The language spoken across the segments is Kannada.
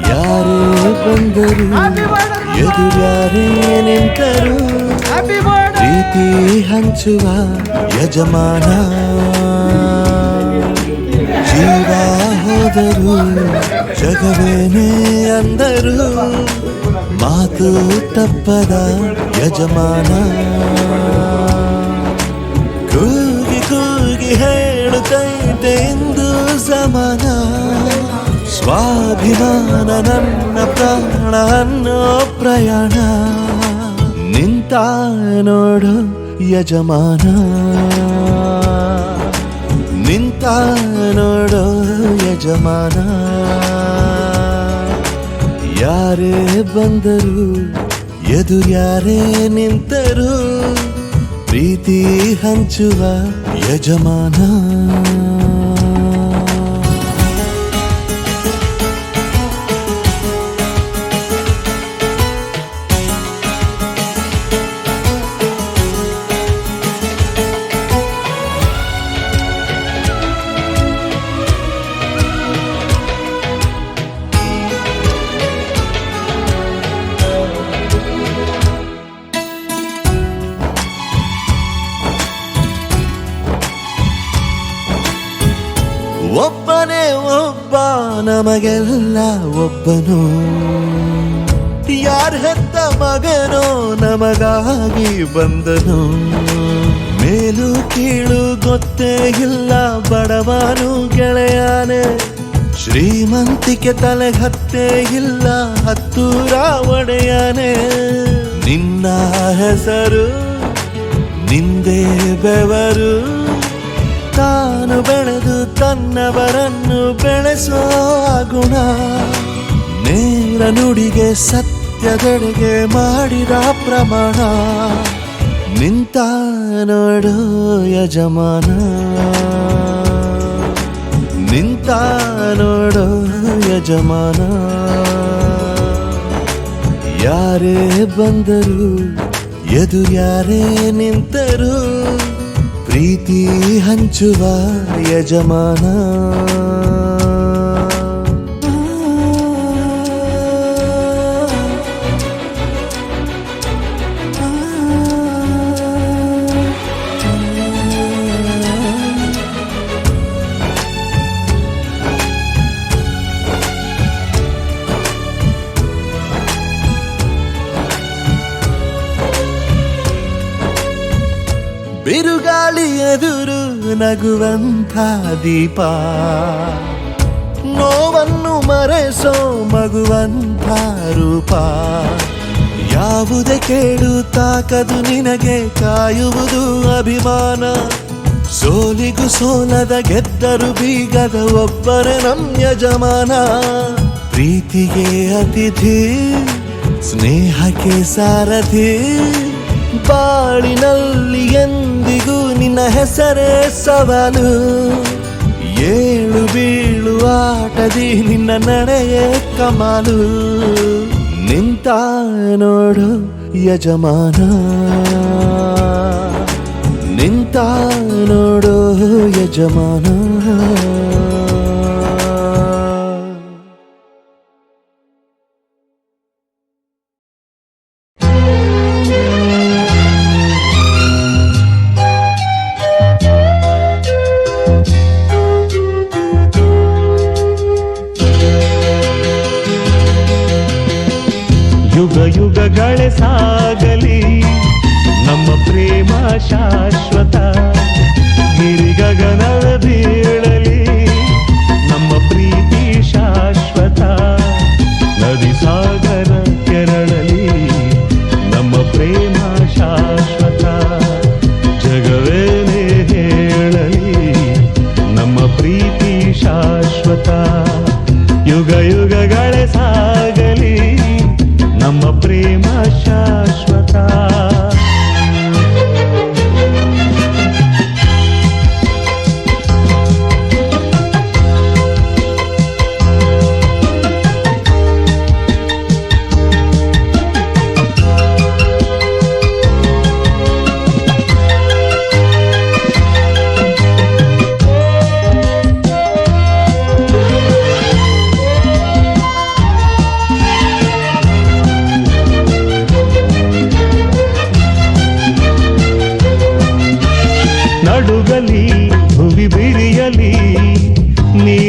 ಯಾರೇ ಬಂದರು ಎದುರ್ಯಾರೇ ನಿಂತರು ಪ್ರೀತಿ ಹಂಚುವ ಯಜಮಾನ ಜೀವ ಹೋದರು ಜಗವೇನೇ ಅಂದರು ಮಾತು ತಪ್ಪದ ಯಜಮಾನ ಕೂಗಿ ಕೂಗಿ ಹೇಳುತ್ತೈತೆ ಎಂದು ಸಮಾನ ಸ್ವಾಭಿಮಾನ ನನ್ನ ಪ್ರಾಣ ಅನ್ನೋ ಪ್ರಯಾಣ ನಿಂತ ನೋಡು ಯಜಮಾನ ನಿಂತ ನೋಡು ಯಜಮಾನ ಯಾರೇ ಬಂದರು ಎದುರ್ಯಾರೇ ನಿಂತರು ಪ್ರೀತಿ ಹಂಚುವ ಯಜಮಾನ ಒಬ್ಬನೇ ಒಬ್ಬ ನಮಗೆಲ್ಲ ಒಬ್ಬನು ಯಾರ ಹೆತ್ತ ಮಗನೋ ನಮಗಾಗಿ ಬಂದನು ಮೇಲು ಕೀಳು ಗೊತ್ತೇ ಇಲ್ಲ ಬಡವನು ಗೆಳೆಯಾನೆ ಶ್ರೀಮಂತಿಕೆ ತಲೆ ಹತ್ತೇ ಇಲ್ಲ ಹತ್ತೂರ ಒಡೆಯಾನೆ ನಿನ್ನ ಹೆಸರು ನಿಂದೇ ಬೆವರು ತಾನು ಬೆಳೆದು ತನ್ನವರನ್ನು ಬೆಳೆಸೋ ಗುಣ ನೇರ ನುಡಿಗೆ ಸತ್ಯದೆಡೆಗೆ ಮಾಡಿದ ಪ್ರಮಾಣ ನಿಂತ ನೋಡು ಯಜಮಾನ ನಿಂತ ನೋಡು ಯಜಮಾನ ಯಾರೇ ಬಂದರು ಎದುರ್ಯಾರೇ ನಿಂತರು ಪ್ರೀತಿ ಹಂಚುವ ಯಜಮಾನ ಬಿರುಗಾಳಿ ಎದುರು ನಗುವಂಥ ದೀಪ ನೋವನ್ನು ಮರೆಸೋ ಮಗುವಂಥ ರೂಪ ಯಾವುದೇ ಕೇಳು ತಾಕದು ನಿನಗೆ ಕಾಯುವುದು ಅಭಿಮಾನ ಸೋಲಿಗೂ ಸೋಲದ ಗೆದ್ದರು ಬೀಗದ ಒಬ್ಬರೇ ನಮ್ ಯಜಮಾನ ಪ್ರೀತಿಗೆ ಅತಿಥಿ ಸ್ನೇಹಕ್ಕೆ ಸಾರಥಿ ಬಾಳಿನಲ್ಲಿ ಎಂದಿಗೂ ನಿನ್ನ ಹೆಸರೇ ಸವಾಲು ಏಳು ಬೀಳು ಆಟದಿ ನಿನ್ನ ನಡೆಯೇ ಕಮಾಲು ನಿಂತ ನೋಡು ಯಜಮಾನ ನಿಂತ ನೋಡು ಯಜಮಾನ ಯುಗ ಯುಗಗಳೇ ಸಾಗಲಿ ನಮ್ಮ ಪ್ರೇಮ ಶಾಶ್ವತ ಗಿರಿಗಗನದ ಬೀಳಲಿ ನಮ್ಮ ಪ್ರೀತಿ ಶಾಶ್ವತ ನದಿ ಸಾಗರ ಕೆರಳಲಿ ನಮ್ಮ ಪ್ರೇಮ ಶಾಶ್ವತ ಜಗವೇನೇ ಹೇಳಲಿ ನಮ್ಮ ಪ್ರೀತಿ ಶಾಶ್ವತ ಯುಗ ಯುಗಗಳೇ ಸಾಗಲಿ ನಮ್ಮ ಪ್ರೇಮ ಶಾಶ್ವತ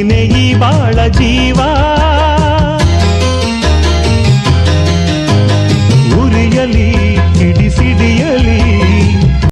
ನೀನೆ ಈ ಬಾಳ ಜೀವ